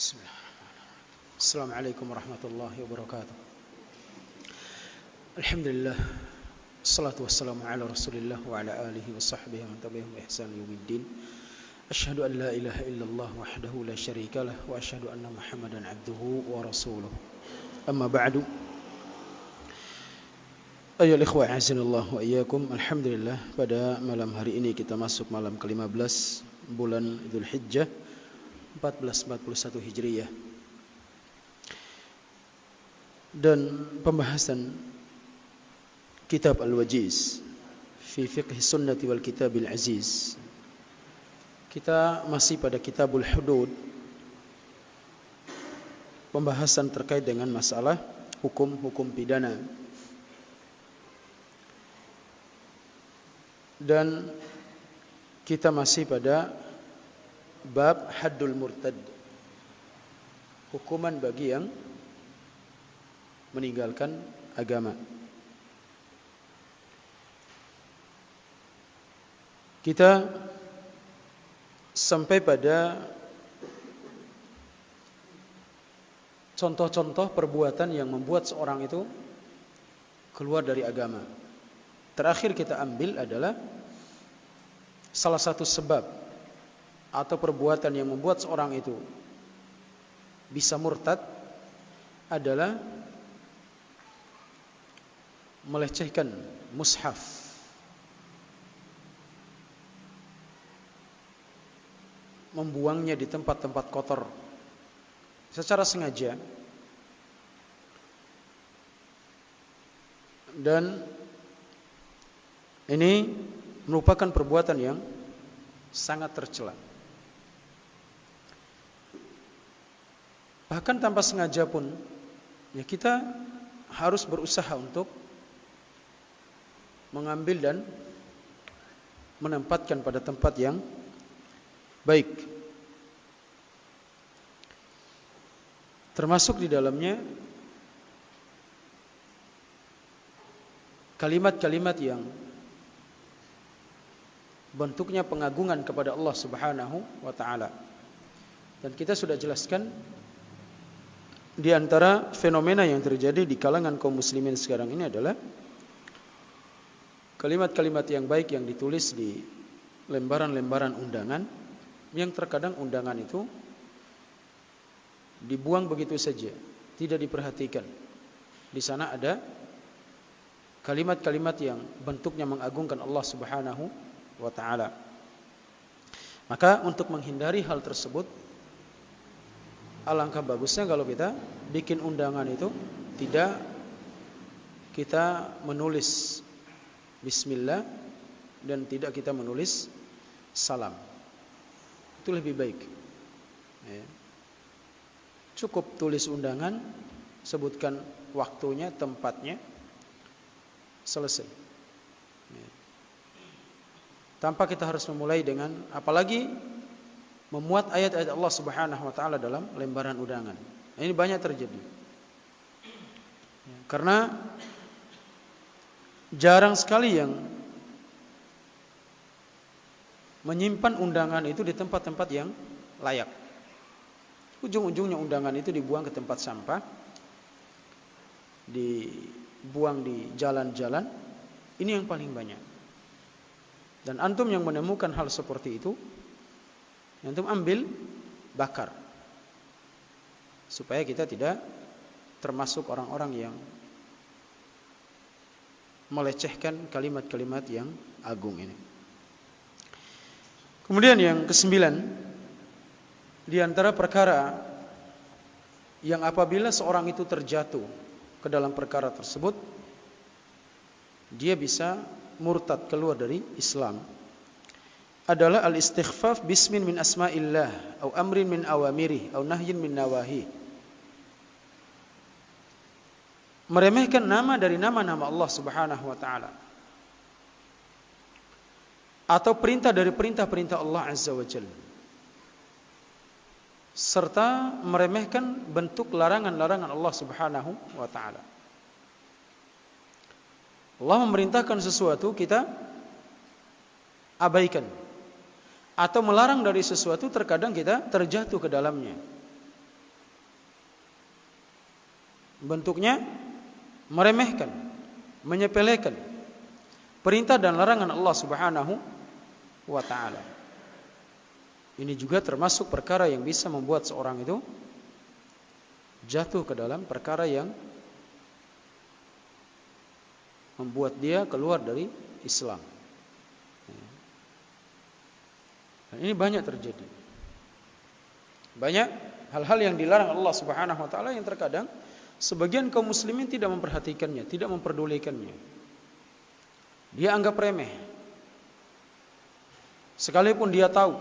Bismillah. Assalamualaikum warahmatullahi wabarakatuh. Alhamdulillah. Assalatu wassalamu ala Rasulillah wa ala alihi wa sahbihi wa tabi'ihim bi ihsan yaumiddin. Asyhadu an la ilaha illallah wahdahu la syarikalah wa asyhadu anna Muhammadan abduhu wa rasuluh. Amma ba'du. Ayyuhal ikhwah azanillah wa iyyakum. Alhamdulillah, pada malam hari ini kita masuk malam ke-15 bulan Dzulhijjah 1441 Hijriyah. Dan pembahasan kitab Al-Wajiz fi fiqh sunnati wal kitabil aziz. Kita masih pada kitabul hudud, pembahasan terkait dengan masalah hukum-hukum pidana. Dan kita masih pada bab haddul murtad, hukuman bagi yang meninggalkan agama. Kita sampai pada contoh-contoh perbuatan yang membuat seorang itu keluar dari agama. Terakhir kita ambil adalah salah satu sebab atau perbuatan yang membuat seorang itu bisa murtad adalah melecehkan mushaf, membuangnya di tempat-tempat kotor secara sengaja, dan ini merupakan perbuatan yang sangat tercela. Bahkan tanpa sengaja pun, ya kita harus berusaha untuk mengambil dan menempatkan pada tempat yang baik. Termasuk di dalamnya kalimat-kalimat yang bentuknya pengagungan kepada Allah Subhanahu wa taala. Dan kita sudah jelaskan di antara fenomena yang terjadi di kalangan kaum muslimin sekarang ini adalah kalimat-kalimat yang baik yang ditulis di lembaran-lembaran undangan, yang terkadang undangan itu dibuang begitu saja, tidak diperhatikan. Di sana ada kalimat-kalimat yang bentuknya mengagungkan Allah Subhanahu wa taala. Maka untuk menghindari hal tersebut, alangkah bagusnya kalau kita bikin undangan itu tidak kita menulis bismillah dan tidak kita menulis salam. Itu lebih baik. Cukup tulis undangan, sebutkan waktunya, tempatnya, selesai. Tanpa kita harus memulai dengan apalagi memuat ayat-ayat Allah Subhanahu wa taala dalam lembaran undangan. Ini banyak terjadi. Karena jarang sekali yang menyimpan undangan itu di tempat-tempat yang layak. Ujung-ujungnya undangan itu dibuang ke tempat sampah, dibuang di jalan-jalan. Ini yang paling banyak. Dan antum yang menemukan hal seperti itu, antum ambil, bakar, supaya kita tidak termasuk orang-orang yang melecehkan kalimat-kalimat yang agung ini. Kemudian yang ke-9, di antara perkara yang apabila seorang itu terjatuh ke dalam perkara tersebut, dia bisa murtad, keluar dari Islam, adalah al-istighfaf bismin min asma'illah atau amrin min awamiri atau nahyin min nawahi. Meremehkan nama dari nama-nama Allah Subhanahu wa taala atau perintah dari perintah-perintah Allah Azza wa Jalla, serta meremehkan bentuk larangan-larangan Allah Subhanahu wa taala. Allah memerintahkan sesuatu, kita abaikan. Atau melarang dari sesuatu, terkadang kita terjatuh ke dalamnya. bentuknya meremehkan, menyepelekan perintah dan larangan Allah Subhanahu wa taala. Ini juga termasuk perkara yang bisa membuat seorang itu jatuh ke dalam perkara yang membuat dia keluar dari Islam. Dan ini banyak terjadi. Banyak hal-hal yang dilarang Allah Subhanahu wa taala yang terkadang sebagian kaum muslimin tidak memperhatikannya, tidak memperdulikannya. Dia anggap remeh. Sekalipun dia tahu.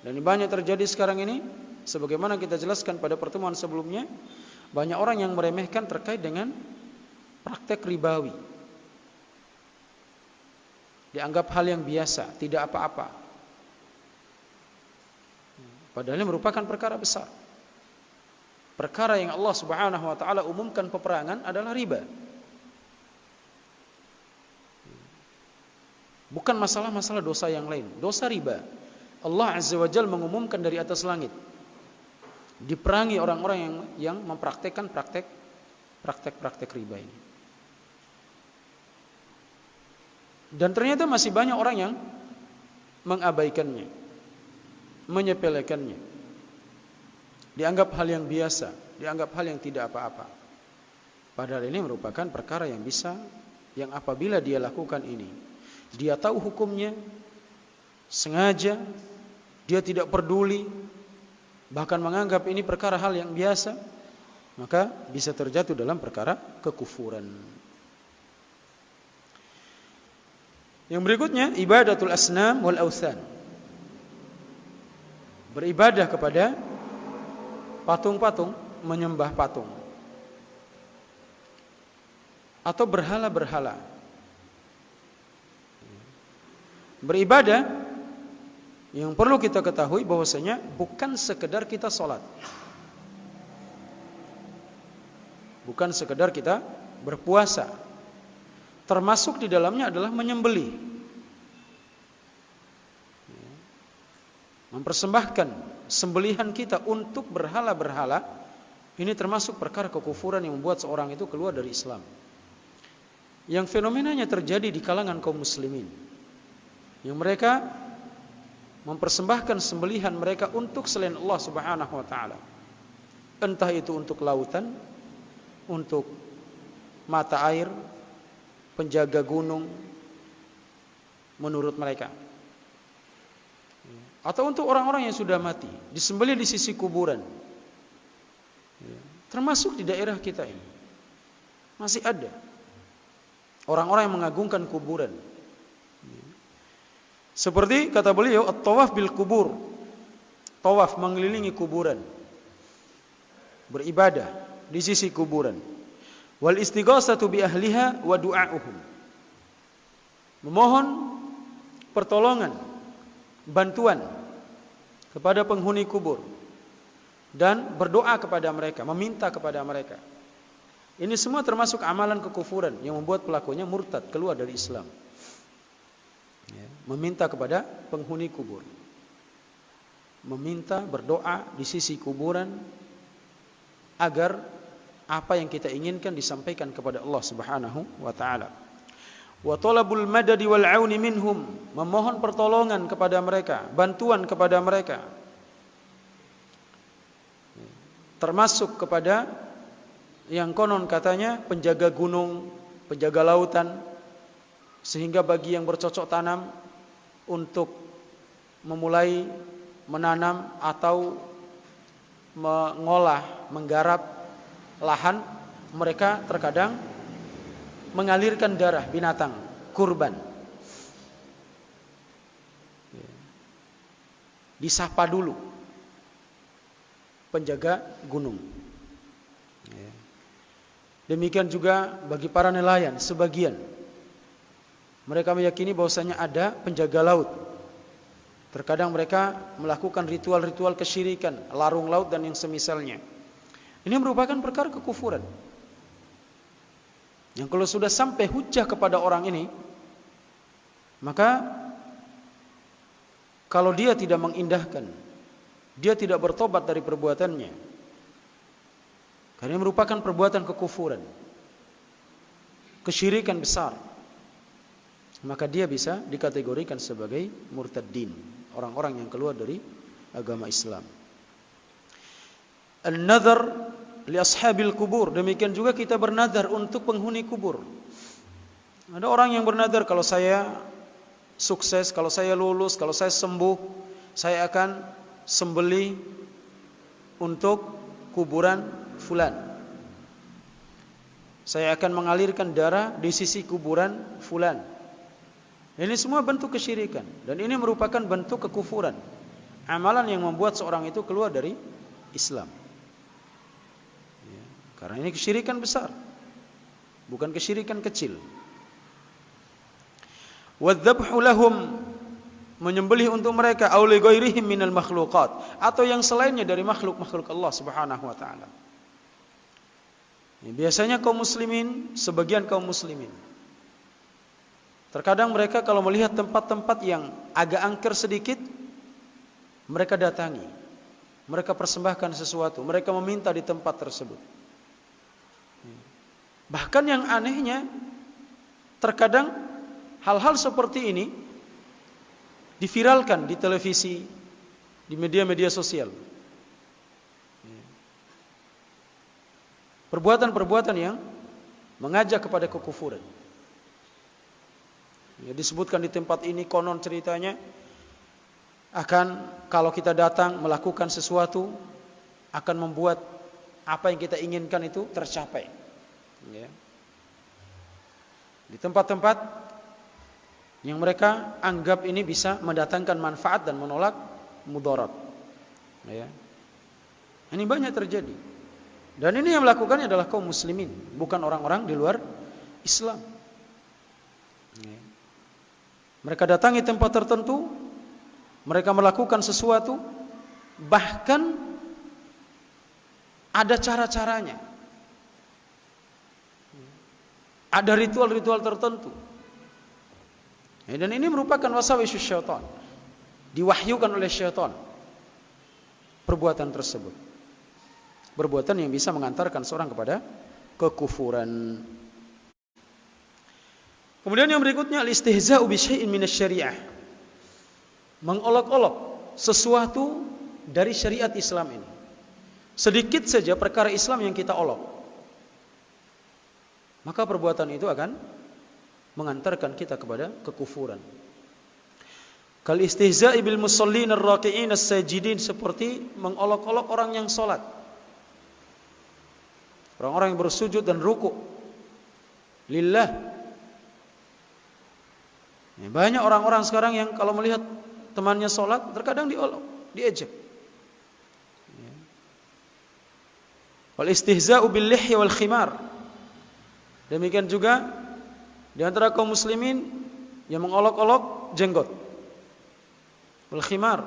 Dan ini banyak terjadi sekarang ini, sebagaimana kita jelaskan pada pertemuan sebelumnya, banyak orang yang meremehkan terkait dengan praktek ribawi. Dianggap hal yang biasa, tidak apa-apa. Padahal ini merupakan perkara besar. Perkara yang Allah Subhanahu wa taala umumkan peperangan adalah riba. Bukan masalah dosa yang lain, dosa riba. Allah Azza wa Jalla mengumumkan dari atas langit. Diperangi orang-orang yang mempraktekkan praktek riba ini. Dan ternyata masih banyak orang yang mengabaikannya, menyepelekannya. Dianggap hal yang biasa, dianggap hal yang tidak apa-apa. Padahal ini merupakan perkara yang bisa, yang apabila dia lakukan ini, dia tahu hukumnya, sengaja, dia tidak peduli, bahkan menganggap ini perkara hal yang biasa, maka bisa terjatuh dalam perkara kekufuran. Yang berikutnya, ibadatul asnam wal authan. Beribadah kepada patung-patung, menyembah patung atau berhala-berhala. Beribadah yang perlu kita ketahui bahwasanya bukan sekedar kita sholat, bukan sekedar kita berpuasa, termasuk di dalamnya adalah menyembelih, mempersembahkan sembelihan kita untuk berhala-berhala. Ini termasuk perkara kekufuran yang membuat seorang itu keluar dari Islam, yang fenomenanya terjadi di kalangan kaum muslimin, yang mereka mempersembahkan sembelihan mereka untuk selain Allah Subhanahu wa taala. Entah itu untuk lautan, untuk mata air, penjaga gunung menurut mereka, atau untuk orang-orang yang sudah mati, disembelih di sisi kuburan. Termasuk di daerah kita ini masih ada orang-orang yang mengagungkan kuburan. Seperti kata beliau, at-tawaf bil kubur, tawaf mengelilingi kuburan, beribadah di sisi kuburan. Wal istighasatu bi ahliha wa du'a'uhum, memohon pertolongan, bantuan kepada penghuni kubur dan berdoa kepada mereka, meminta kepada mereka. Ini semua termasuk amalan kekufuran yang membuat pelakunya murtad, keluar dari Islam. Meminta kepada penghuni kubur, meminta, berdoa di sisi kuburan agar apa yang kita inginkan disampaikan kepada Allah Subhanahu wa taala. Wa talabul madadi wal auni minhum, memohon pertolongan kepada mereka, bantuan kepada mereka. Termasuk kepada yang konon katanya penjaga gunung, penjaga lautan, sehingga bagi yang bercocok tanam untuk memulai menanam atau mengolah, menggarap lahan, mereka terkadang mengalirkan darah binatang kurban. Disapa dulu penjaga gunung. Demikian juga bagi para nelayan, sebagian mereka meyakini bahwasanya ada penjaga laut. Terkadang mereka melakukan ritual-ritual kesyirikan, larung laut dan yang semisalnya. Ini merupakan perkara kekufuran, yang kalau sudah sampai hujjah kepada orang ini, maka kalau dia tidak mengindahkan, dia tidak bertobat dari perbuatannya, Karena merupakan perbuatan kekufuran, kesyirikan besar. Maka dia bisa dikategorikan sebagai murtadin, orang-orang yang keluar dari agama Islam. An-nadhar li ashabil kubur, demikian juga kita bernadar untuk penghuni kubur. Ada orang yang bernadar, kalau saya sukses, kalau saya lulus, kalau saya sembuh, saya akan sembelih untuk kuburan fulan. Saya akan mengalirkan darah di sisi kuburan fulan. Ini semua bentuk kesyirikan, dan ini merupakan bentuk kekufuran, amalan yang membuat seorang itu keluar dari Islam. Ya, karena ini kesyirikan besar, bukan kesyirikan kecil. Wadzabhu lahum, menyembelih untuk mereka, aw li ghairihim minal makhluqat, atau yang selainnya dari makhluk-makhluk Allah Subhanahu wa taala. Biasanya kaum muslimin, sebagian kaum muslimin, terkadang mereka kalau melihat tempat-tempat yang agak angker sedikit, mereka datangi, mereka persembahkan sesuatu, mereka meminta di tempat tersebut. Bahkan yang anehnya, terkadang hal-hal seperti ini diviralkan di televisi, di media-media sosial. Perbuatan-perbuatan yang mengajak kepada kekufuran. Ya, disebutkan di tempat ini, konon ceritanya akan, kalau kita datang melakukan sesuatu, akan membuat apa yang kita inginkan itu tercapai. Ya. Di tempat-tempat yang mereka anggap ini bisa mendatangkan manfaat dan menolak mudarat. Ya. Ini banyak terjadi. Dan ini yang melakukannya adalah kaum muslimin, bukan orang-orang di luar Islam. Ya. Mereka datangi tempat tertentu, mereka melakukan sesuatu, bahkan ada cara-caranya, ada ritual-ritual tertentu. Ya, dan ini merupakan waswasus syaitan, diwahyukan oleh syaitan perbuatan tersebut, perbuatan yang bisa mengantarkan seorang kepada kekufuran. Kemudian yang berikutnya, al-istihza'u bi syai'in minasyari'ah, mengolok-olok sesuatu dari syariat Islam ini. Sedikit saja perkara Islam yang kita olok, maka perbuatan itu akan mengantarkan kita kepada kekufuran. Kal istihza'i bil musallin ar-raki'in as-sajidin, seperti mengolok-olok orang yang salat, orang-orang yang bersujud dan ruku lillah. Banyak orang-orang sekarang yang kalau melihat temannya sholat, terkadang diolok, diejek. Wal istihza'u bil lihya wal khimar, demikian juga di antara kaum muslimin yang mengolok-olok jenggot, wal khimar,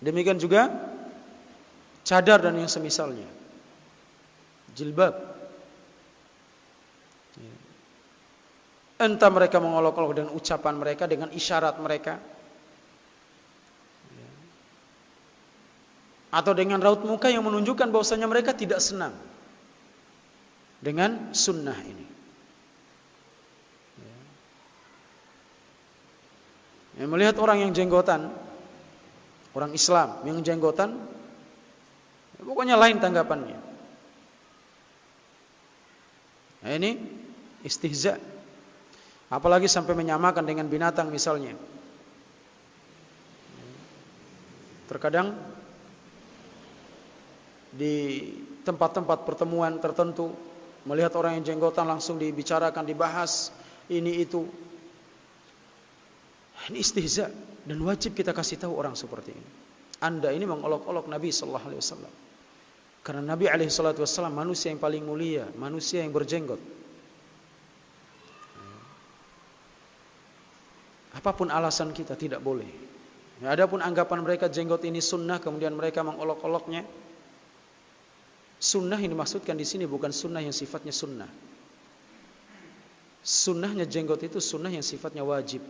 demikian juga cadar dan yang semisalnya, jilbab. Entah mereka mengolok-olok dengan ucapan mereka, dengan isyarat mereka, atau dengan raut muka yang menunjukkan bahwasanya mereka tidak senang dengan sunnah ini. Yang melihat orang yang jenggotan, orang Islam yang jenggotan, pokoknya lain tanggapannya. Nah, ini istihza'. Apalagi sampai menyamakan dengan binatang misalnya. Terkadang di tempat-tempat pertemuan tertentu, melihat orang yang jenggotan langsung dibicarakan, dibahas ini itu. Ini istihza', dan wajib kita kasih tahu orang seperti ini. Anda ini mengolok-olok Nabi sallallahu alaihi wasallam. Karena Nabi alaihi salatu wasallam manusia yang paling mulia, manusia yang berjenggot. Apapun alasan kita tidak boleh. Adapun anggapan mereka jenggot ini sunnah, kemudian mereka mengolok-oloknya. Sunnah ini dimaksudkan di sini bukan sunnah yang sifatnya sunnah. Sunnahnya jenggot itu sunnah yang sifatnya wajib.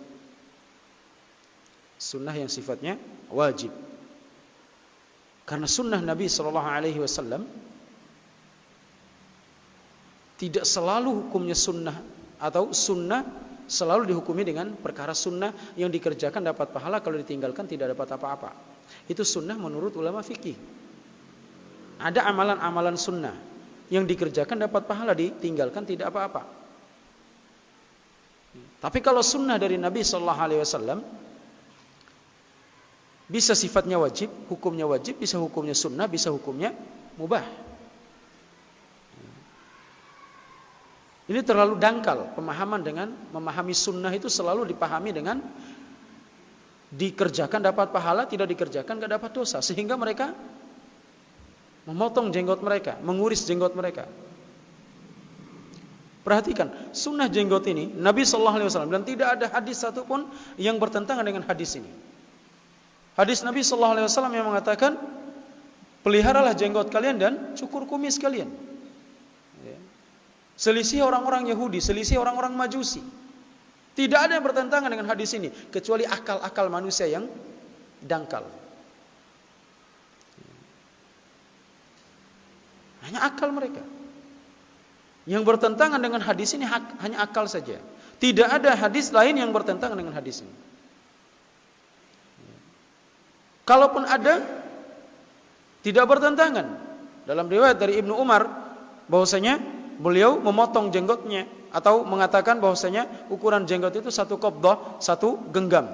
Sunnah yang sifatnya wajib. Karena sunnah Nabi sallallahu alaihi wasallam Tidak selalu hukumnya sunnah, atau sunnah selalu dihukumi dengan perkara sunnah yang dikerjakan dapat pahala, kalau ditinggalkan tidak dapat apa-apa. Itu sunnah menurut ulama fikih. Ada amalan-amalan sunnah yang dikerjakan dapat pahala, ditinggalkan tidak apa-apa. Tapi kalau sunnah dari Nabi sallallahu alaihi wasallam bisa sifatnya wajib, hukumnya wajib, bisa hukumnya sunnah, bisa hukumnya mubah. Ini terlalu dangkal pemahaman dengan memahami sunnah itu selalu dipahami dengan dikerjakan dapat pahala, tidak dikerjakan tidak dapat dosa, sehingga mereka memotong jenggot mereka, menguris jenggot mereka. Perhatikan, sunnah jenggot ini Nabi sallallahu alaihi wasallam, dan tidak ada hadis satupun yang bertentangan dengan hadis ini. Hadis Nabi sallallahu alaihi wasallam yang mengatakan, peliharalah jenggot kalian dan cukur kumis kalian. Selisih orang-orang Yahudi, selisih orang-orang Majusi. Tidak ada yang bertentangan dengan hadis ini, kecuali akal-akal manusia yang dangkal. Hanya akal mereka. Yang bertentangan dengan hadis ini hanya akal saja. Tidak ada hadis lain yang bertentangan dengan hadis ini. Kalaupun ada, tidak bertentangan. Dalam riwayat dari Ibnu Umar, bahwasanya beliau memotong jenggotnya, atau mengatakan bahwasanya ukuran jenggot itu 1 qabdah, 1 genggam,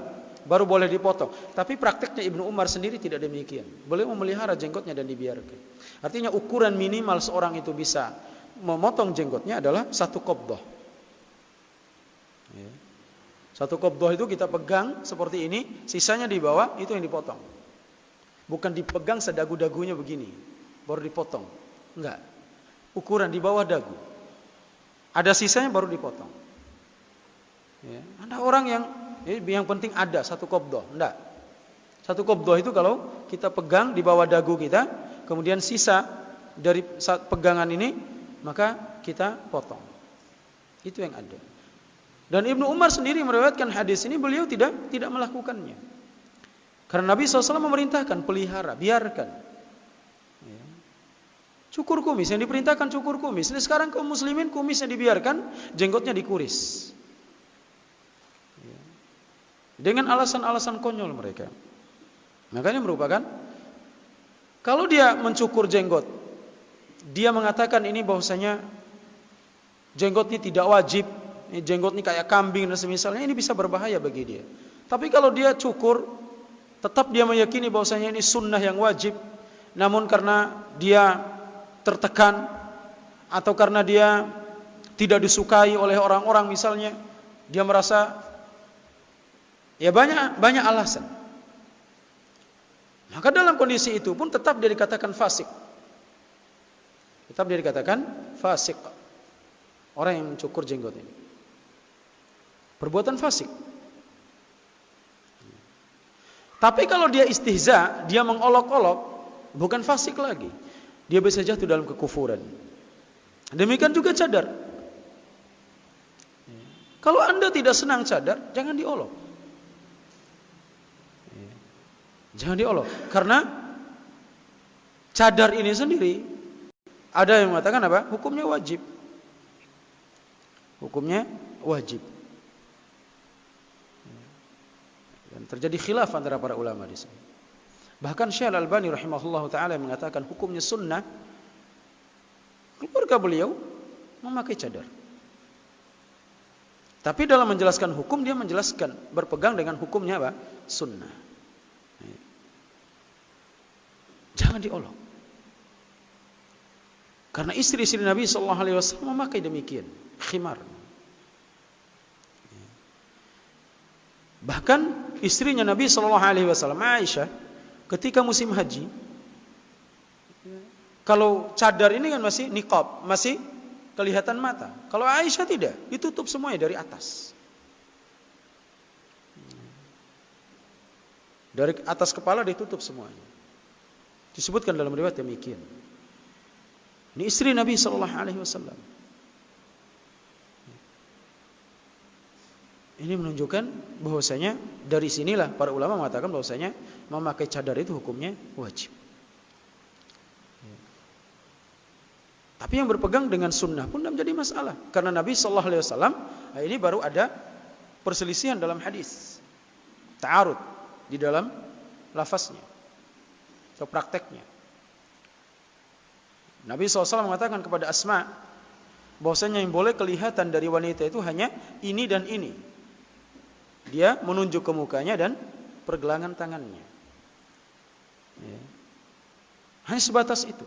baru boleh dipotong. Tapi praktiknya Ibnu Umar sendiri tidak demikian. Beliau memelihara jenggotnya dan dibiarkan. Artinya ukuran minimal seorang itu bisa memotong jenggotnya adalah 1 qabdah. 1 qabdah itu kita pegang seperti ini, sisanya di bawah itu yang dipotong. Bukan dipegang sedagu-dagunya begini baru dipotong. Enggak. Ukuran di bawah dagu. Ada sisanya baru dipotong. Ya, ada orang yang penting ada 1 qabdah. Enggak. 1 qabdah itu kalau kita pegang di bawah dagu kita, kemudian sisa dari pegangan ini, maka kita potong. Itu yang ada. Dan Ibnu Umar sendiri meriwayatkan hadis ini, beliau tidak melakukannya. Karena Nabi SAW memerintahkan, pelihara, biarkan. Cukur kumis, yang diperintahkan cukur kumis. Ini sekarang kaum muslimin kumisnya dibiarkan, jenggotnya dikuris. Dengan alasan-alasan konyol mereka. Makanya merupakan, kalau dia mencukur jenggot, dia mengatakan ini bahwasanya jenggot ini tidak wajib, jenggot ini kayak kambing dan semisalnya, ini bisa berbahaya bagi dia. Tapi kalau dia cukur, tetap dia meyakini bahwasanya ini sunnah yang wajib, namun karena dia tertekan atau karena dia tidak disukai oleh orang-orang misalnya, dia merasa ya banyak alasan. Maka dalam kondisi itu pun tetap dia dikatakan fasik. Tetap dia dikatakan fasik. Orang yang mencukur jenggot ini perbuatan fasik. Tapi kalau dia istihza, dia mengolok-olok, bukan fasik lagi. Dia bisa jatuh dalam kekufuran. Demikian juga cadar. Kalau Anda tidak senang cadar, jangan diolok. Jangan diolok. Karena cadar ini sendiri, ada yang mengatakan apa? Hukumnya wajib. Hukumnya wajib. Dan terjadi khilaf antara para ulama di sini. Bahkan Syekh Al-Albani rahimahullahu taala mengatakan hukumnya sunnah, keluarga beliau memakai cadar. Tapi dalam menjelaskan hukum, dia menjelaskan berpegang dengan hukumnya apa? Sunnah. Jangan diolok. Karena istri-istri Nabi sallallahu alaihi wasallam memakai demikian, khimar. Bahkan istrinya Nabi sallallahu alaihi wasallam, Aisyah, ketika musim haji, kalau cadar ini kan masih niqab, masih kelihatan mata. Kalau Aisyah tidak, ditutup semuanya dari atas. Dari atas kepala ditutup semuanya. Disebutkan dalam riwayat demikian. Ini istri Nabi sallallahu alaihi wasallam. Ini menunjukkan bahwasanya dari sinilah para ulama mengatakan bahwasanya memakai cadar itu hukumnya wajib. Tapi yang berpegang dengan sunnah pun tidak menjadi masalah. Karena Nabi SAW, ini baru ada perselisihan dalam hadis. Ta'arud di dalam lafaznya atau prakteknya. Nabi SAW mengatakan kepada Asma bahwasanya yang boleh kelihatan dari wanita itu hanya ini dan ini. Dia menunjuk ke mukanya dan pergelangan tangannya. Ya. Hanya sebatas itu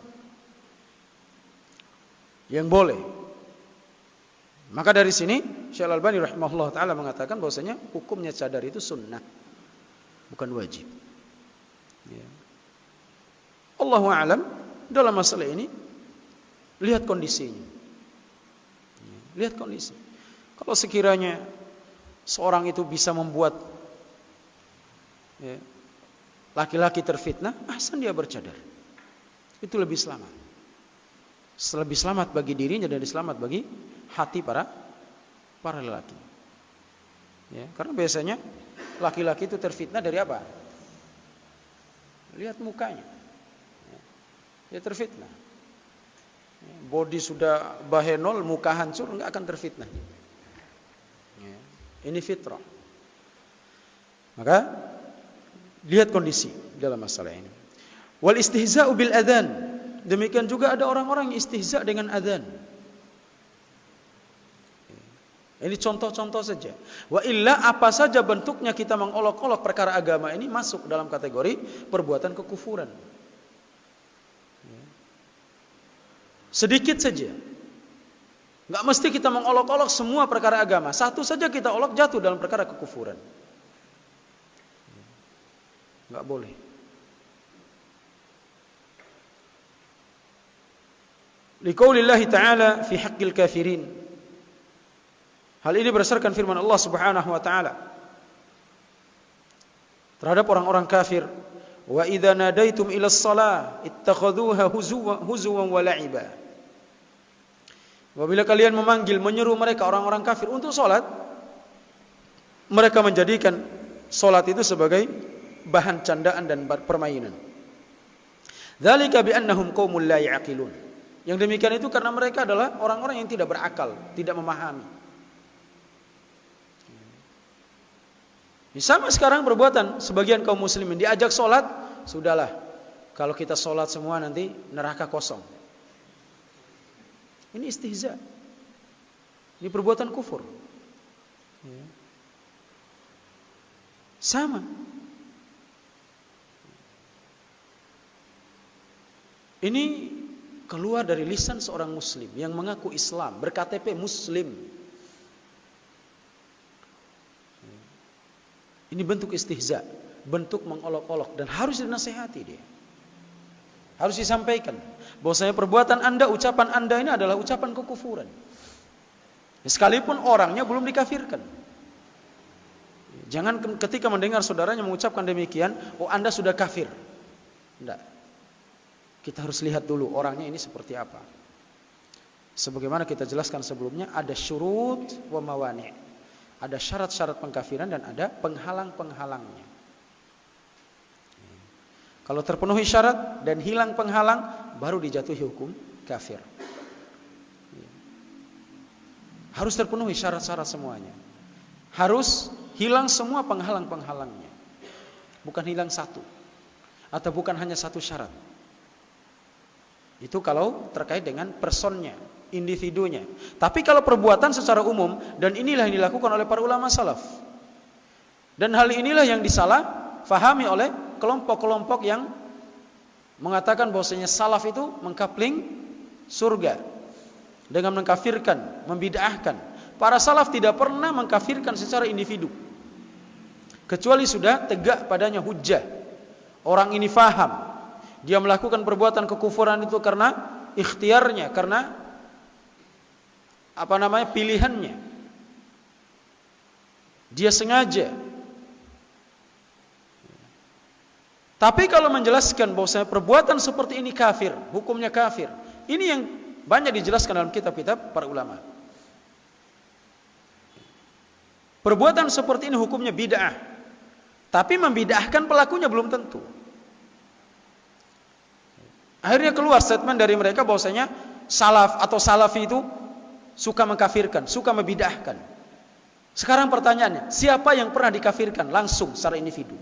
yang boleh. Maka dari sini Syekh Al-Albani rahimahullah taala mengatakan bahwasanya hukumnya cadar itu sunnah, bukan wajib. Ya. Allahu a'lam dalam masalah ini lihat kondisinya. Ya. Lihat kondisi. Kalau sekiranya seorang itu bisa membuat ya, laki-laki terfitnah, ahsan dia bercadar. Itu lebih selamat. Lebih selamat bagi dirinya dan selamat bagi hati para lelaki. Ya, karena biasanya laki-laki itu terfitnah dari apa? Lihat mukanya. Ya, dia terfitnah. Ya, body sudah bahenol, muka hancur, enggak akan terfitnah. Ya, ini fitrah. Maka lihat kondisi dalam masalah ini. Wal istihza'u bil adzan. Demikian juga ada orang-orang yang istihza dengan adzan. Ini contoh-contoh saja. Wa illa apa saja bentuknya kita mengolok-olok perkara agama ini masuk dalam kategori perbuatan kekufuran. Sedikit saja. Enggak mesti kita mengolok-olok semua perkara agama. Satu saja kita olok jatuh dalam perkara kekufuran. Enggak boleh. Liqaulillahi ta'ala fi haqqil kafirin. Hal ini berdasarkan firman Allah Subhanahu wa taala terhadap orang-orang kafir, wa idza nadaitum ilas shalah ittakhadhuha huzuwan wa la'iba. Apabila kalian memanggil, menyeru mereka orang-orang kafir untuk salat, mereka menjadikan salat itu sebagai bahan candaan dan permainan. Dzalika bi annahum qaumul la ya'qilun. Yang demikian itu karena mereka adalah orang-orang yang tidak berakal, tidak memahami. Sama sekarang perbuatan sebagian kaum muslimin diajak sholat, sudahlah. Kalau kita sholat semua nanti neraka kosong. Ini istihza. Ini perbuatan kufur. Sama. Ini keluar dari lisan seorang muslim yang mengaku Islam, berKTP muslim. Ini bentuk istihza, bentuk mengolok-olok dan harus dinasihati dia. Harus disampaikan bahwasanya perbuatan Anda, ucapan Anda ini adalah ucapan kekufuran. Sekalipun orangnya belum dikafirkan. Jangan ketika mendengar saudaranya mengucapkan demikian, oh Anda sudah kafir. Tidak. Kita harus lihat dulu orangnya ini seperti apa. Sebagaimana kita jelaskan sebelumnya, ada syurut wa mawani'. Ada syarat-syarat pengkafiran dan ada penghalang-penghalangnya. Kalau terpenuhi syarat dan hilang penghalang, baru dijatuhi hukum kafir. Harus terpenuhi syarat-syarat semuanya. Harus hilang semua penghalang-penghalangnya. Bukan hilang satu. Atau bukan hanya satu syarat. Itu kalau terkait dengan personnya, individunya. Tapi kalau perbuatan secara umum, dan inilah yang dilakukan oleh para ulama salaf. Dan hal inilah yang disalah fahami oleh kelompok-kelompok yang mengatakan bahwasanya salaf itu mengkapling surga dengan mengkafirkan, membid'ahkan. Para salaf tidak pernah mengkafirkan secara individu, kecuali sudah tegak padanya hujjah. Orang ini faham dia melakukan perbuatan kekufuran itu karena ikhtiarnya, karena pilihannya. Dia sengaja. Tapi kalau menjelaskan bahwasanya perbuatan seperti ini kafir, hukumnya kafir. Ini yang banyak dijelaskan dalam kitab-kitab para ulama. Perbuatan seperti ini hukumnya bid'ah. Tapi membid'ahkan pelakunya belum tentu. Akhirnya keluar statement dari mereka bahwasanya salaf atau salafi itu suka mengkafirkan, suka membid'ahkan. Sekarang pertanyaannya, siapa yang pernah dikafirkan langsung secara individu?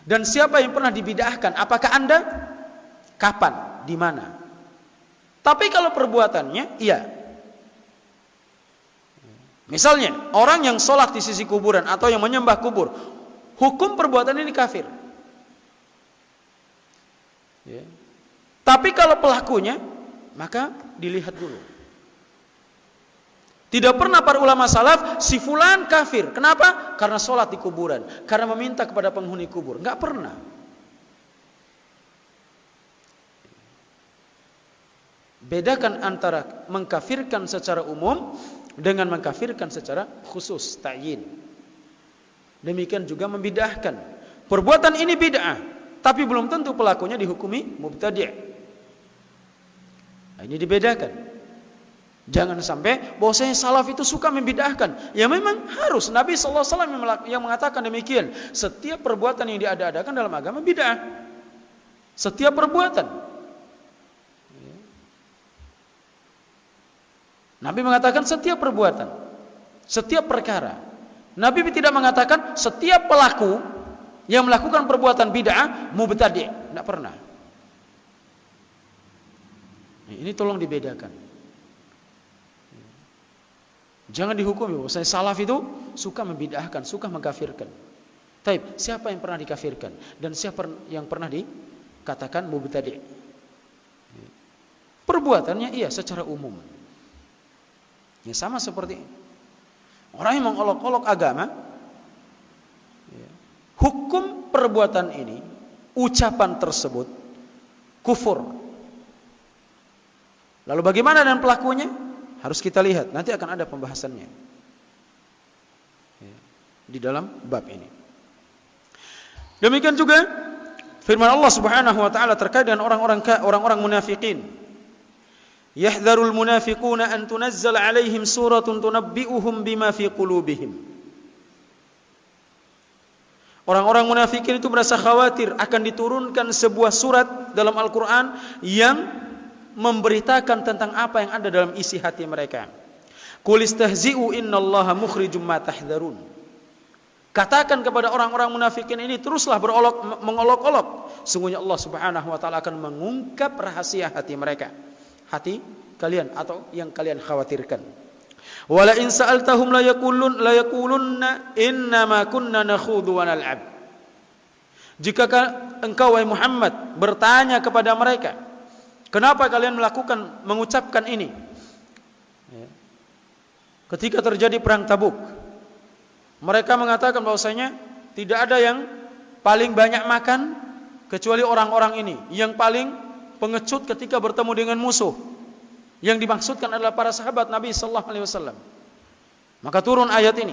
Dan siapa yang pernah dibid'ahkan? Apakah Anda? Kapan? Di mana? Tapi kalau perbuatannya, iya. Misalnya, orang yang sholat di sisi kuburan atau yang menyembah kubur, hukum perbuatan ini kafir. Ya. Tapi kalau pelakunya, maka dilihat dulu. Tidak pernah para ulama salaf, si fulan kafir. Kenapa? Karena sholat di kuburan, karena meminta kepada penghuni kubur. Enggak pernah. Bedakan antara mengkafirkan secara umum dengan mengkafirkan secara khusus, ta'yin. Demikian juga membid'ahkan. Perbuatan ini bid'ah, tapi belum tentu pelakunya dihukumi mubtadi'. Nah, ini dibedakan. Jangan sampai bahwasanya salaf itu suka membid'ahkan. Ya memang harus. Nabi SAW yang mengatakan demikian. Setiap perbuatan yang diada-adakan dalam agama bid'ah. Setiap perbuatan. Nabi mengatakan setiap perbuatan, setiap perkara. Nabi tidak mengatakan setiap pelaku yang melakukan perbuatan bid'ah mubtadi'. Tidak pernah. Ini tolong dibedakan. Jangan dihukumi bahwasanya salaf itu suka membid'ahkan, suka mengkafirkan. Taib, siapa yang pernah dikafirkan dan siapa yang pernah dikatakan mubtadi'? Perbuatannya iya secara umum. Ya sama seperti orang yang mengolok-olok agama. Hukum perbuatan ini, ucapan tersebut kufur. Lalu bagaimana dengan pelakunya? Harus kita lihat, nanti akan ada pembahasannya di dalam bab ini. Demikian juga firman Allah Subhanahu wa taala terkait dengan orang-orang munafikin. Yahdharul munafiquna an tunazzala 'alaihim suratun tunabbi'uhum bima fi qulubihim. Orang-orang munafikin itu merasa khawatir akan diturunkan sebuah surat dalam Al-Qur'an yang memberitakan tentang apa yang ada dalam isi hati mereka. Qul istahzi'u innallaha mukhrijum ma tahdharun. Katakan kepada orang-orang munafikin ini, teruslah mengolok-olok. Sungguhnya Allah Subhanahu wa taala akan mengungkap rahasia hati mereka. Hati kalian atau yang kalian khawatirkan. Wala in sa'altahum la yaqulunna innama kunna nakhudhu wa nal'ab. Jika engkau wahai Muhammad bertanya kepada mereka, kenapa kalian mengucapkan ini? Ketika terjadi perang Tabuk, mereka mengatakan bahwasanya tidak ada yang paling banyak makan kecuali orang-orang ini, yang paling pengecut ketika bertemu dengan musuh. Yang dimaksudkan adalah para sahabat Nabi sallallahu alaihi wasallam. Maka turun ayat ini.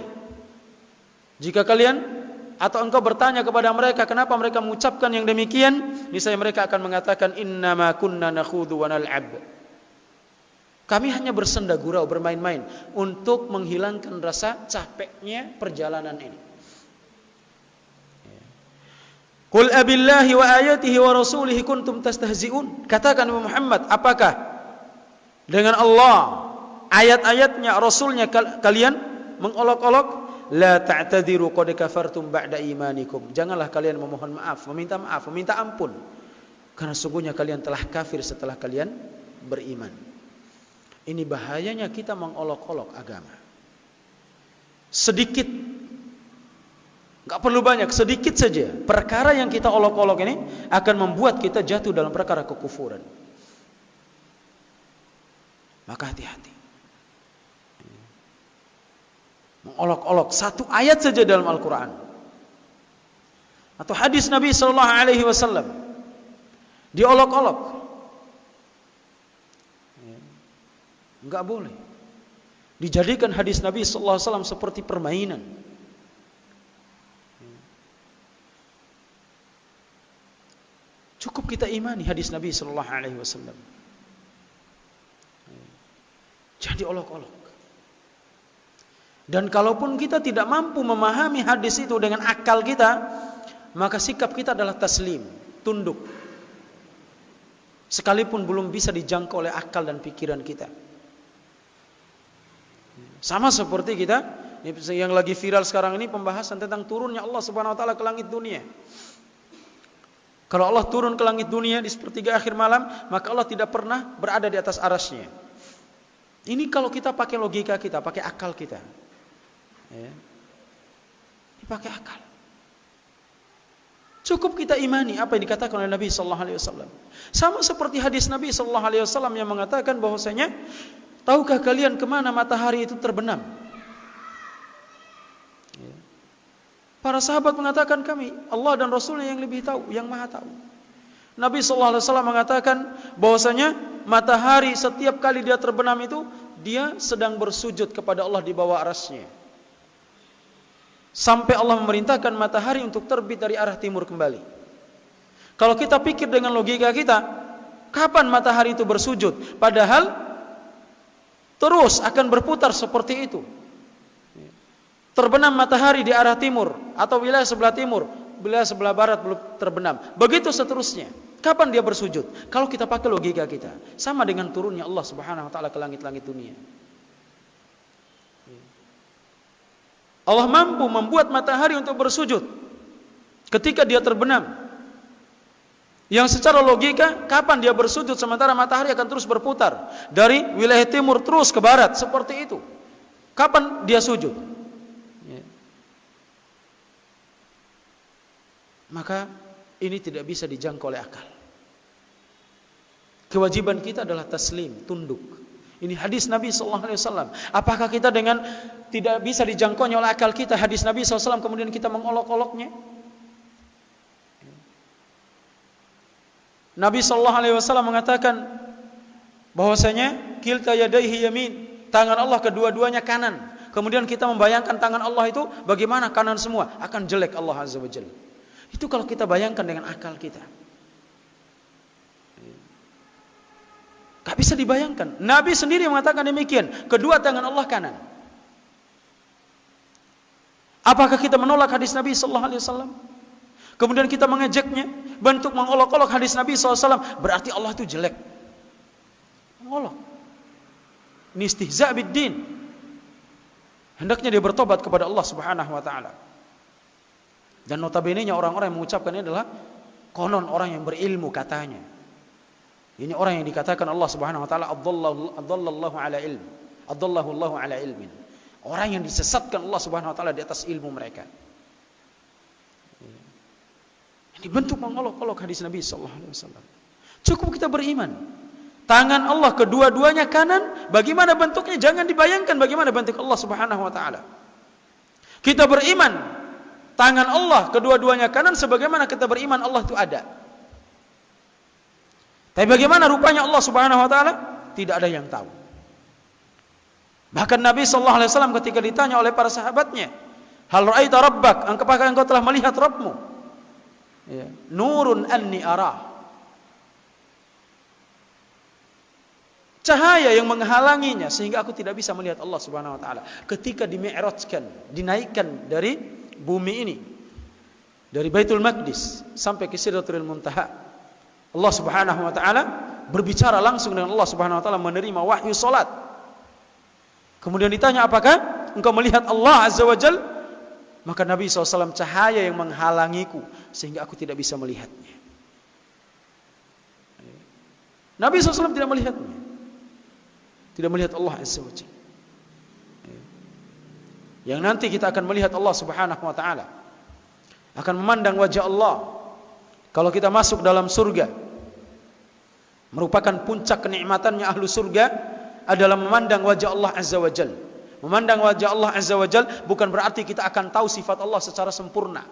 Jika kalian atau engkau bertanya kepada mereka kenapa mereka mengucapkan yang demikian, niscaya mereka akan mengatakan innama kunna nakhudhu wa nal'ab. Kami hanya bersenda gurau, bermain-main untuk menghilangkan rasa capeknya perjalanan ini. Qul abillahi wa ayatihi wa rasulihi kuntum tastahzi'un. Katakan Muhammad, apakah dengan Allah, ayat-ayatnya, Rasulnya kalian mengolok-olok? La ta'tadiru qad kafartum ba'da imanikum. Janganlah kalian memohon maaf, meminta ampun. Karena sungguhnya kalian telah kafir setelah kalian beriman. Ini bahayanya kita mengolok-olok agama. Sedikit, enggak perlu banyak, sedikit saja perkara yang kita olok-olok ini akan membuat kita jatuh dalam perkara kekufuran. Maka hati-hati. Mengolok-olok satu ayat saja dalam Al-Quran atau hadis Nabi sallallahu alaihi wasallam diolok-olok, enggak boleh dijadikan hadis Nabi sallallahu alaihi wasallam seperti permainan. Cukup kita imani hadis Nabi sallallahu alaihi wasallam. Jangan diolok-olok. Dan kalaupun kita tidak mampu memahami hadis itu dengan akal kita, maka sikap kita adalah taslim, tunduk. sekalipun belum bisa dijangkau oleh akal dan pikiran kita. Sama seperti kita yang lagi viral sekarang ini, pembahasan tentang turunnya Allah Subhanahu wa taala ke langit dunia. Kalau Allah turun ke langit dunia di sepertiga akhir malam, maka Allah tidak pernah berada di atas arasy-Nya. Ini kalau kita pakai logika kita, pakai akal kita. Ya. Dipakai akal. Cukup kita imani apa yang dikatakan oleh Nabi sallallahu alaihi wasallam. Sama seperti hadis Nabi sallallahu alaihi wasallam yang mengatakan bahwasanya, tahukah kalian kemana matahari itu terbenam? Ya. Para sahabat mengatakan, kami, Allah dan Rasulnya yang lebih tahu, yang maha tahu. Nabi sallallahu alaihi wasallam mengatakan bahwasanya matahari setiap kali dia terbenam itu, dia sedang bersujud kepada Allah di bawah arasy-Nya. Sampai Allah memerintahkan matahari untuk terbit dari arah timur kembali. Kalau kita pikir dengan logika kita, kapan matahari itu bersujud? Padahal terus akan berputar seperti itu. Terbenam matahari di arah timur atau wilayah sebelah timur, wilayah sebelah barat belum terbenam. Begitu seterusnya. Kapan dia bersujud? Kalau kita pakai logika kita, sama dengan turunnya Allah Subhanahu wa taala ke langit-langit dunia. Allah mampu membuat matahari untuk bersujud ketika dia terbenam. Yang secara logika, kapan dia bersujud sementara matahari akan terus berputar dari wilayah timur terus ke barat, seperti itu. Kapan dia sujud? Ya. Maka ini tidak bisa dijangkau oleh akal. Kewajiban kita adalah taslim, tunduk. Ini hadis Nabi SAW. Apakah kita dengan tidak bisa dijangkaunya oleh akal kita hadis Nabi SAW kemudian kita mengolok-oloknya? Nabi SAW mengatakan bahwasanya kilta yadaihi yamin, tangan Allah kedua-duanya kanan. Kemudian kita membayangkan tangan Allah itu bagaimana, kanan semua, akan jelek Allah Azza wa Jalla. Itu kalau kita bayangkan dengan akal kita. Gak bisa dibayangkan. Nabi sendiri mengatakan demikian. Kedua tangan Allah kanan. Apakah kita menolak hadis Nabi SAW? Kemudian kita mengejeknya, bentuk mengolok-olok hadis Nabi SAW, berarti Allah itu jelek. Mengolok. Ini istihza' bid-din. Hendaknya dia bertobat kepada Allah Subhanahu wa taala. Dan notabene-nya orang-orang yang mengucapkan ini adalah konon orang yang berilmu katanya. Ini orang yang dikatakan Allah Subhanahu wa taala adallallahu ala ilm. Adallahu Allahu ala ilmin. Orang yang disesatkan Allah Subhanahu wa taala di atas ilmu mereka. Ini bentuk mengolok-olok hadis Nabi sallallahu alaihi wasallam. Cukup kita beriman. Tangan Allah kedua-duanya kanan, bagaimana bentuknya? Jangan dibayangkan bagaimana bentuk Allah Subhanahu wa taala. Kita beriman tangan Allah kedua-duanya kanan sebagaimana kita beriman Allah itu ada. Tapi bagaimana rupanya Allah Subhanahu wa taala? Tidak ada yang tahu. Bahkan Nabi sallallahu alaihi wasallam ketika ditanya oleh para sahabatnya, "Hal ra'aita rabbak?" Apakah engkau telah melihat Rabbmu? Ya. Nurun anni arah. Cahaya yang menghalanginya sehingga aku tidak bisa melihat Allah Subhanahu wa taala. Ketika dimi'rajkan, dinaikkan dari bumi ini, dari Baitul Maqdis sampai ke Sidratul Muntaha. Allah Subhanahu wa taala berbicara langsung dengan Allah Subhanahu wa taala, menerima wahyu salat. Kemudian ditanya, "Apakah engkau melihat Allah Azza wa Jalla?" Maka Nabi SAW, "Cahaya yang menghalangiku sehingga aku tidak bisa melihatnya." Nabi SAW tidak melihatnya. Tidak melihat Allah Azza wa Jalla. Yang nanti kita akan melihat Allah Subhanahu wa taala, akan memandang wajah Allah. Kalau kita masuk dalam surga, merupakan puncak kenikmatannya ahlu surga adalah memandang wajah Allah Azza wa Jalla. Memandang wajah Allah Azza wa Jalla bukan berarti kita akan tahu sifat Allah secara sempurna,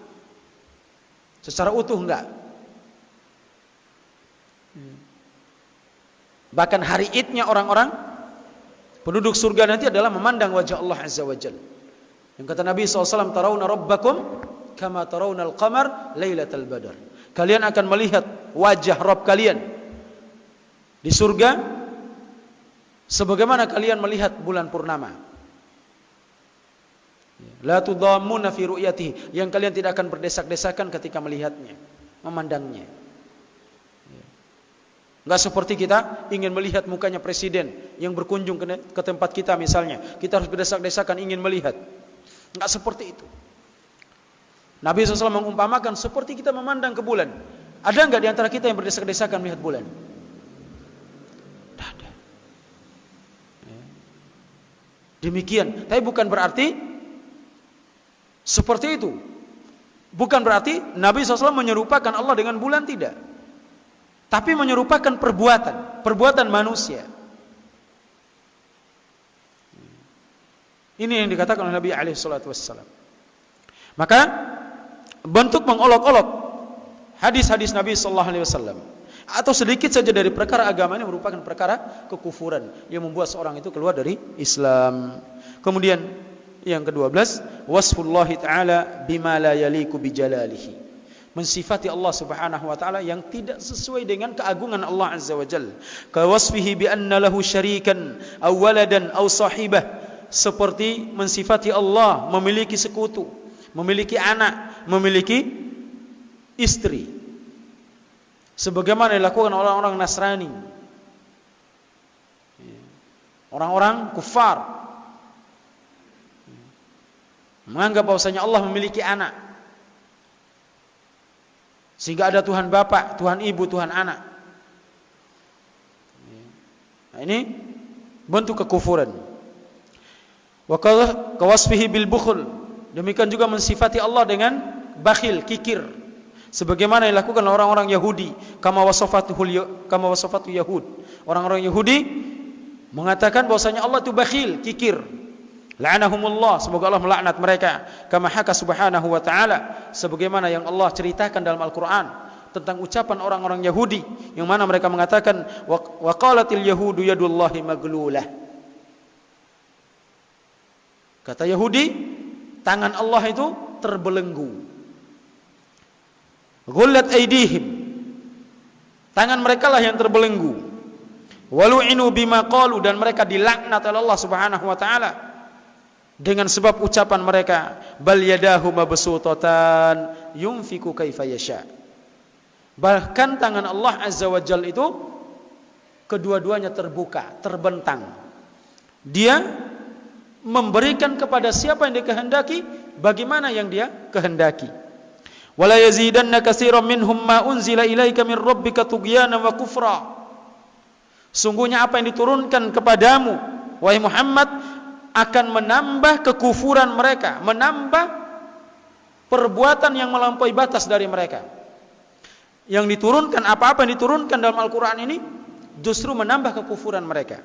secara utuh, enggak. Bahkan hari idnya orang-orang penduduk surga nanti adalah memandang wajah Allah Azza wa Jalla. Yang kata Nabi SAW, "Tarawna rabbakum kama tarawna al-qamar lailatal badar." Kalian akan melihat wajah Rabb kalian di surga sebagaimana kalian melihat bulan purnama. La tudammuna fi ru'yatihi, yang kalian tidak akan berdesak-desakan ketika melihatnya, memandangnya. Enggak seperti kita ingin melihat mukanya presiden yang berkunjung ke tempat kita misalnya. Kita harus berdesak-desakan ingin melihat. Enggak seperti itu. Nabi SAW mengumpamakan seperti kita memandang ke bulan. Ada enggak di antara kita yang berdesak-desakan melihat bulan? Tidak ada. Demikian. Tapi bukan berarti seperti itu. Bukan berarti Nabi SAW menyerupakan Allah dengan bulan, tidak. Tapi menyerupakan perbuatan manusia. Ini yang dikatakan oleh Nabi SAW. Maka bentuk mengolok-olok hadis-hadis Nabi SAW atau sedikit saja dari perkara agama ini merupakan perkara kekufuran yang membuat seorang itu keluar dari Islam. Kemudian yang ke-12, wasfullahi ta'ala bima la yaliku bijalalihi. Mensifati Allah Subhanahu wa taala yang tidak sesuai dengan keagungan Allah Azza wa Jalla. Ka wasfihi bi anna lahu syarikan aw waladan aw sahibah. Seperti mensifati Allah memiliki sekutu, memiliki anak, memiliki istri. Sebagaimana dilakukan orang-orang Nasrani. Orang-orang kufar menganggap bahwasanya Allah memiliki anak. Sehingga ada Tuhan Bapa, Tuhan Ibu, Tuhan Anak. Nah, ini bentuk kekufuran. Wa kawasfihi bil bukhl. Demikian juga mensifati Allah dengan bakhil, kikir. Sebagaimana yang dilakukan orang-orang Yahudi, kama wasafatu Yahud. Orang-orang Yahudi mengatakan bahwasanya Allah itu bakhil, kikir. La'anahumullah, semoga Allah melaknat mereka. Kama haka subhanahu wa ta'ala, sebagaimana yang Allah ceritakan dalam Al-Quran tentang ucapan orang-orang Yahudi, yang mana mereka mengatakan wa qalatil yahudu yadullahi maglulah. Kata Yahudi, tangan Allah itu terbelenggu. Ghullat aydihim, tangan mereka lah yang terbelenggu. Walu'inu bima qalu, dan mereka dilaknat oleh Allah Subhanahu wa ta'ala dengan sebab ucapan mereka, bal yadahu mabsutatan yunfiku kaifa yasha. Bahkan tangan Allah Azza wa Jalla itu kedua-duanya terbuka, terbentang. Dia memberikan kepada siapa yang dikehendaki, bagaimana yang dia kehendaki. Wala yazidanna katsiran minhum ma unzila ilaika min rabbika tughyanan wa kufra. Sungguhnya apa yang diturunkan kepadamu wahai Muhammad akan menambah kekufuran mereka, menambah perbuatan yang melampaui batas dari mereka. Yang diturunkan, apa-apa yang diturunkan dalam Al-Quran ini justru menambah kekufuran mereka.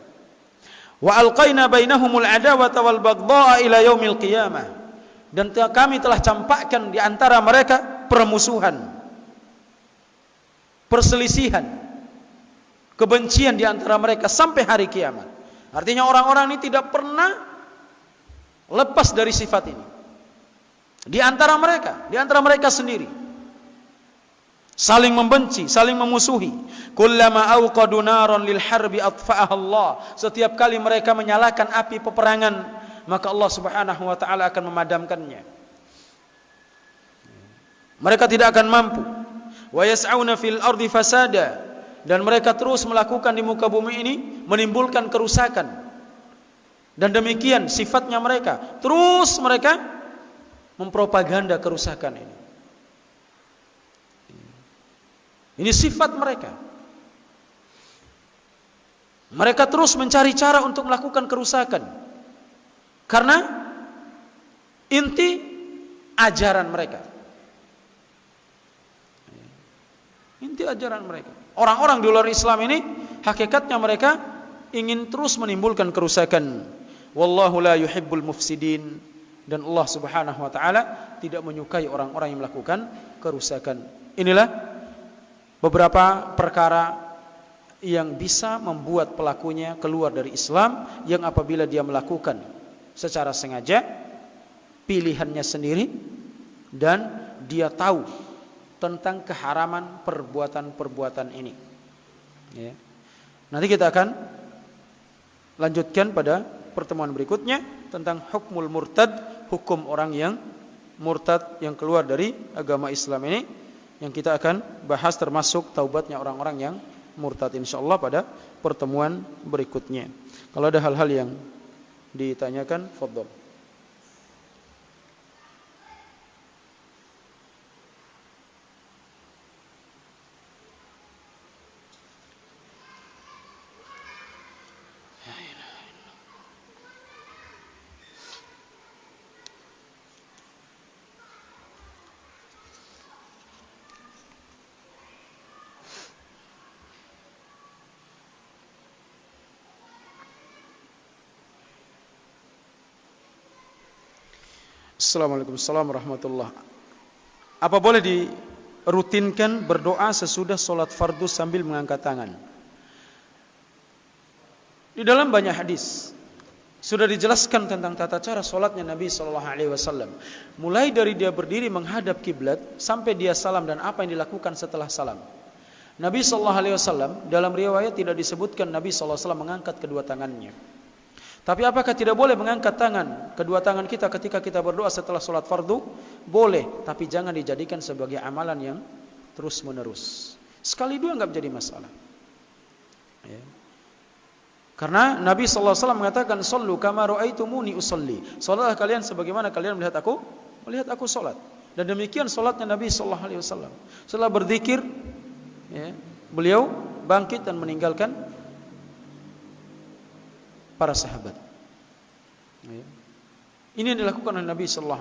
Wa alqaina bainahumul adawata wal baghdha'a ila yaumil qiyamah. Dan kami telah campakkan di antara mereka permusuhan, perselisihan, kebencian di antara mereka sampai hari kiamat. Artinya orang-orang ini tidak pernah lepas dari sifat ini. Di antara mereka sendiri saling membenci, saling memusuhi. Kullama auqadu naran lil harbi atfa'aha Allah. Setiap kali mereka menyalakan api peperangan, maka Allah Subhanahu wa taala akan memadamkannya. Mereka tidak akan mampu. Wa yas'auna fil ardi fasada, dan mereka terus melakukan di muka bumi ini menimbulkan kerusakan. Dan demikian sifatnya mereka, terus mereka mempropaganda kerusakan ini. Ini sifat mereka. Mereka terus mencari cara untuk melakukan kerusakan, karena inti ajaran mereka. Inti ajaran mereka. Orang-orang di luar Islam ini hakikatnya mereka ingin terus menimbulkan kerusakan. Wallahu la yuhibbul mufsidin, dan Allah Subhanahu wa taala tidak menyukai orang-orang yang melakukan kerusakan. Inilah beberapa perkara yang bisa membuat pelakunya keluar dari Islam, yang apabila dia melakukan secara sengaja, pilihannya sendiri, dan dia tahu tentang keharaman perbuatan-perbuatan ini. Ya. Nanti kita akan lanjutkan pada pertemuan berikutnya tentang hukmul murtad, hukum orang yang murtad, yang keluar dari agama Islam ini, yang kita akan bahas termasuk taubatnya orang-orang yang murtad, insyaallah pada pertemuan berikutnya. Kalau ada hal-hal yang ditanyakan, fadhol. Assalamualaikum warahmatullahi wabarakatuh. Apa boleh dirutinkan berdoa sesudah sholat fardu sambil mengangkat tangan? Di dalam banyak hadis sudah dijelaskan tentang tata cara sholatnya Nabi SAW. Mulai dari dia berdiri menghadap kiblat sampai dia salam dan apa yang dilakukan setelah salam. Nabi SAW dalam riwayat tidak disebutkan Nabi SAW mengangkat kedua tangannya. Tapi apakah tidak boleh mengangkat kedua tangan kita ketika kita berdoa setelah sholat fardu? Boleh, tapi jangan dijadikan sebagai amalan yang terus menerus. Sekali dua enggak menjadi masalah. Ya. Karena Nabi SAW mengatakan, "Shallu kama ra'aitumuni usolli." Salatlah kalian sebagaimana kalian melihat aku salat. Dan demikian salatnya Nabi SAW. Setelah berzikir, ya, beliau bangkit dan meninggalkan para sahabat. Ini yang dilakukan oleh Nabi SAW.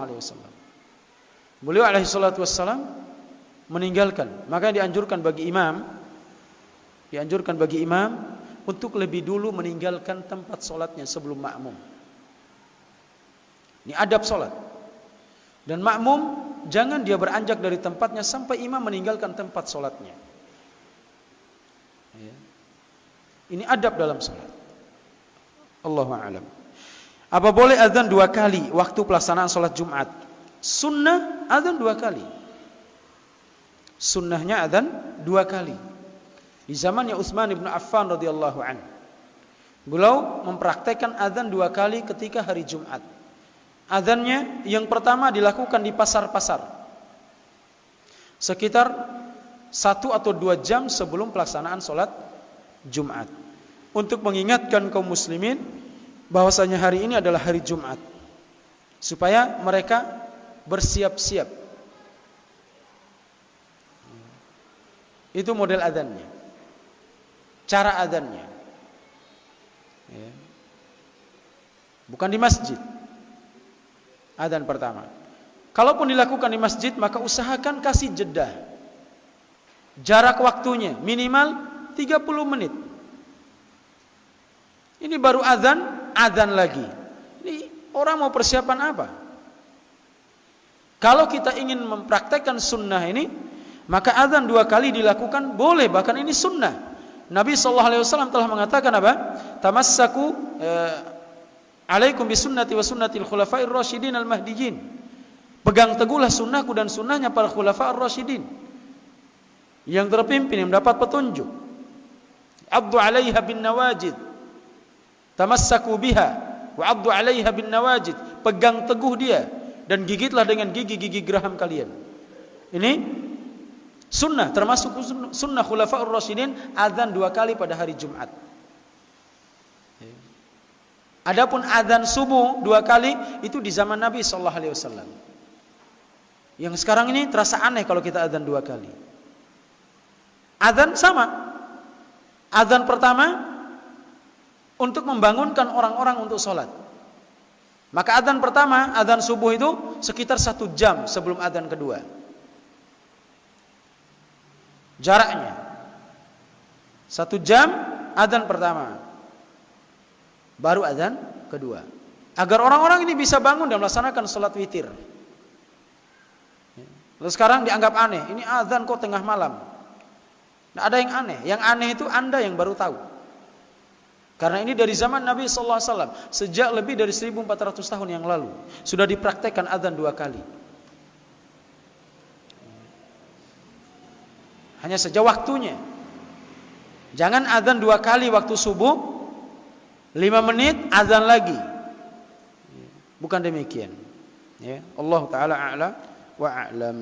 Beliau alaihi salatu wassalam meninggalkan. Maka dianjurkan bagi imam untuk lebih dulu meninggalkan tempat solatnya sebelum makmum. Ini adab solat. Dan makmum jangan dia beranjak dari tempatnya sampai imam meninggalkan tempat solatnya. Ini adab dalam solat. Allahu a'lam. Apa boleh azan 2 kali waktu pelaksanaan sholat Jumat? Sunnah azan 2 kali. Sunnahnya azan 2 kali. Di zamannya Utsman bin Affan radhiyallahu anhu, beliau mempraktekkan azan 2 kali ketika hari Jumat. Azannya yang pertama dilakukan di pasar-pasar, sekitar 1 atau 2 jam sebelum pelaksanaan sholat Jumat, untuk mengingatkan kaum muslimin bahwasanya hari ini adalah hari Jumat, supaya mereka bersiap-siap. Itu model adzannya, cara adzannya, ya. Bukan di masjid. Adzan pertama, kalaupun dilakukan di masjid, maka usahakan kasih jeda, jarak waktunya minimal 30 menit. Ini baru azan lagi. Ini orang mau persiapan apa? Kalau kita ingin mempraktekkan sunnah ini, maka azan 2 kali dilakukan boleh, bahkan ini sunnah. Nabi SAW telah mengatakan apa? Tamassaku alaikum bisunnati wa sunnatil khulafa'ir rasyidin al-mahdiyyin. Pegang teguhlah sunnahku dan sunnahnya para khulafa'ir rasyidin yang terpimpin, yang mendapat petunjuk. Abdu 'alaiha bin nawajid. Tamassaku biha wa 'addu 'alaiha bin nawajid. Pegang teguh dia dan gigitlah dengan gigi-gigi geraham kalian. Ini sunnah, termasuk sunnah khulafa'ur rasyidin, azan 2 kali pada hari Jumat. Adapun azan subuh 2 kali itu di zaman Nabi SAW. Yang sekarang ini terasa aneh kalau kita azan 2 kali. Azan sama. Azan pertama untuk membangunkan orang-orang untuk sholat. Maka adzan pertama, adzan subuh itu sekitar 1 jam sebelum adzan kedua. Jaraknya 1 jam adzan pertama, baru adzan kedua. Agar orang-orang ini bisa bangun dan melaksanakan sholat witir. Lalu sekarang dianggap aneh, ini adzan kok tengah malam. Nah, ada yang aneh. Yang aneh itu Anda yang baru tahu. Karena ini dari zaman Nabi SAW, sejak lebih dari 1400 tahun yang lalu sudah dipraktekkan adzan 2 kali. Hanya saja waktunya. Jangan adzan 2 kali waktu subuh, 5 menit adzan lagi. Bukan demikian. Ya, Allah Taala a'la wa a'lam.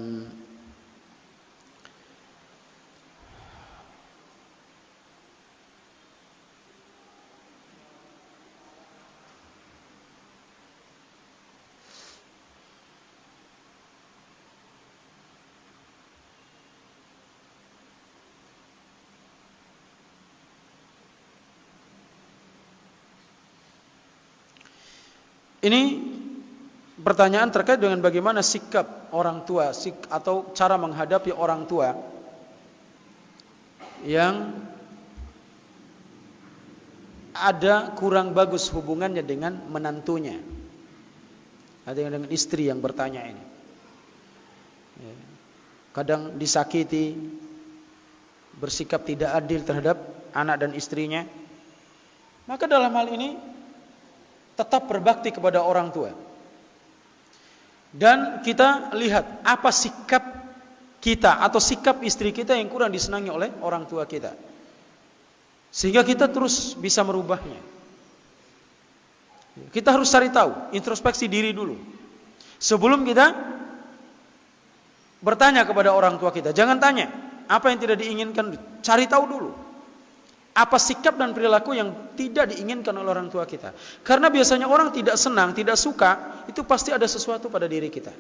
Ini pertanyaan terkait dengan bagaimana sikap orang tua atau cara menghadapi orang tua yang ada kurang bagus hubungannya dengan menantunya. Ada yang dengan istri yang bertanya ini. Kadang disakiti, bersikap tidak adil terhadap anak dan istrinya. Maka dalam hal ini tetap berbakti kepada orang tua. Dan kita lihat apa sikap kita atau sikap istri kita yang kurang disenangi oleh orang tua kita, sehingga kita terus bisa merubahnya. Kita harus cari tahu, introspeksi diri dulu sebelum kita bertanya kepada orang tua kita. Jangan tanya apa yang tidak diinginkan, cari tahu dulu apa sikap dan perilaku yang tidak diinginkan oleh orang tua kita. Karena biasanya orang tidak senang, tidak suka, itu pasti ada sesuatu pada diri kita.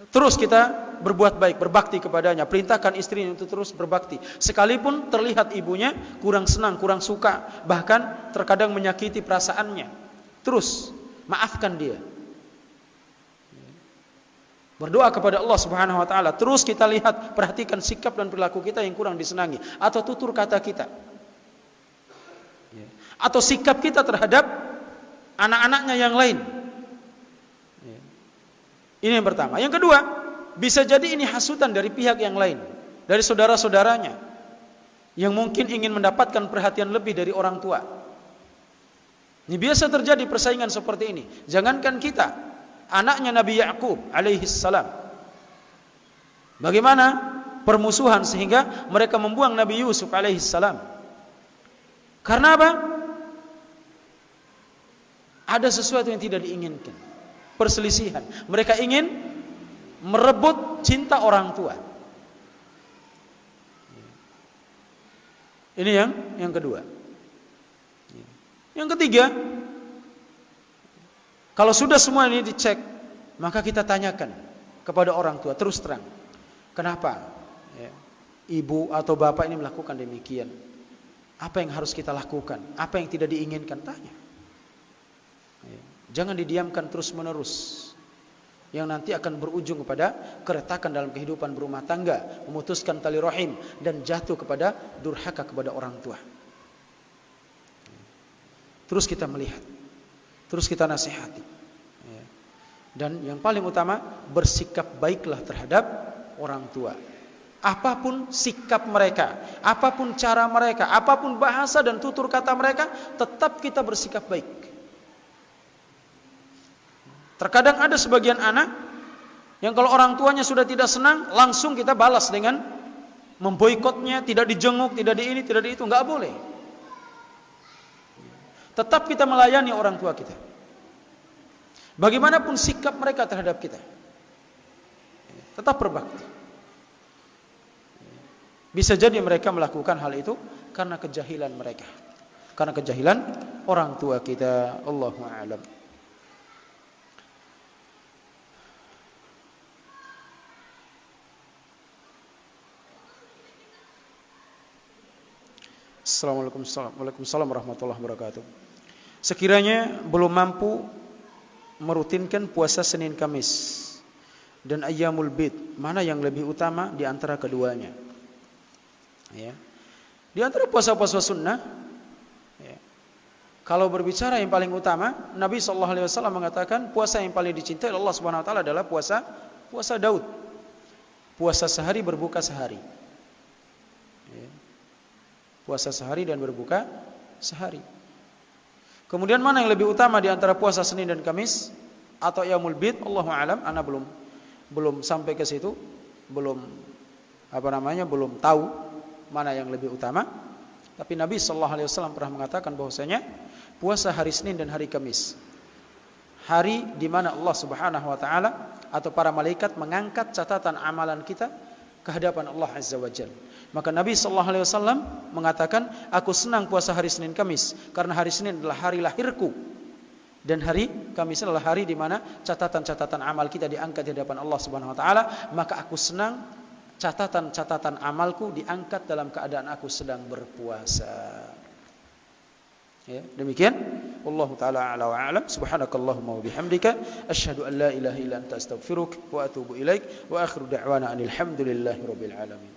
Terus kita berbuat baik, berbakti kepadanya, perintahkan istrinya untuk terus berbakti. Sekalipun terlihat ibunya kurang senang, kurang suka, bahkan terkadang menyakiti perasaannya, terus maafkan dia. Berdoa kepada Allah Subhanahu wa taala. Terus kita lihat, perhatikan sikap dan perilaku kita yang kurang disenangi, atau tutur kata kita, atau sikap kita terhadap anak-anaknya yang lain. Ini yang pertama. Yang kedua, bisa jadi ini hasutan dari pihak yang lain, dari saudara-saudaranya yang mungkin ingin mendapatkan perhatian lebih dari orang tua. Ini biasa terjadi persaingan seperti ini. Jangankan kita, anaknya Nabi Yakub alaihissalam, bagaimana permusuhan sehingga mereka membuang Nabi Yusuf alaihissalam. Karena apa? Ada sesuatu yang tidak diinginkan. Perselisihan. Mereka ingin merebut cinta orang tua. Ini yang kedua. Yang ketiga, kalau sudah semua ini dicek, maka kita tanyakan kepada orang tua terus terang, kenapa ibu atau bapak ini melakukan demikian? Apa yang harus kita lakukan? Apa yang tidak diinginkan? Tanya. Jangan didiamkan terus menerus, yang nanti akan berujung kepada keretakan dalam kehidupan berumah tangga, memutuskan tali rahim, dan jatuh kepada durhaka kepada orang tua. Terus kita melihat, terus kita nasihati, dan yang paling utama, bersikap baiklah terhadap orang tua. Apapun sikap mereka, apapun cara mereka, apapun bahasa dan tutur kata mereka, tetap kita bersikap baik. Terkadang ada sebagian anak yang kalau orang tuanya sudah tidak senang, langsung kita balas dengan memboikotnya, tidak dijenguk, tidak di ini, tidak di itu. Enggak boleh. Tetap kita melayani orang tua kita, bagaimanapun sikap mereka terhadap kita, tetap berbakti. Bisa jadi mereka melakukan hal itu karena kejahilan mereka, karena kejahilan orang tua kita. Allahu a'lam. Assalamualaikum warahmatullahi wabarakatuh. Sekiranya belum mampu merutinkan puasa Senin Kamis dan Ayyamul Bid, mana yang lebih utama di antara keduanya? Ya. Di antara puasa-puasa sunnah, ya, kalau berbicara yang paling utama, Nabi SAW mengatakan puasa yang paling dicintai Allah Subhanahu Wa Taala adalah puasa Daud, puasa sehari berbuka sehari. Puasa sehari dan berbuka sehari. Kemudian mana yang lebih utama di antara puasa Senin dan Kamis atau Yaumul Bid? Allahu a'lam. Ana belum sampai ke situ, belum tahu mana yang lebih utama. Tapi Nabi sallallahu alaihi wasallam pernah mengatakan bahwasanya puasa hari Senin dan hari Kamis, hari di mana Allah Subhanahu wa taala atau para malaikat mengangkat catatan amalan kita ke hadapan Allah Azza wa Jalla. Maka Nabi sallallahu alaihi wasallam mengatakan, aku senang puasa hari Senin Kamis karena hari Senin adalah hari lahirku dan hari Kamis adalah hari di mana catatan-catatan amal kita diangkat di hadapan Allah Subhanahu wa taala. Maka aku senang catatan-catatan amalku diangkat dalam keadaan aku sedang berpuasa. Ya, demikian. Wallahu taala a'la wa a'lam. Subhanakallahumma wa bihamdika asyhadu an la ilaha illa anta astaghfiruka wa atubu ilaik wa akhiru da'wana anil hamdulillahi rabbil alamin.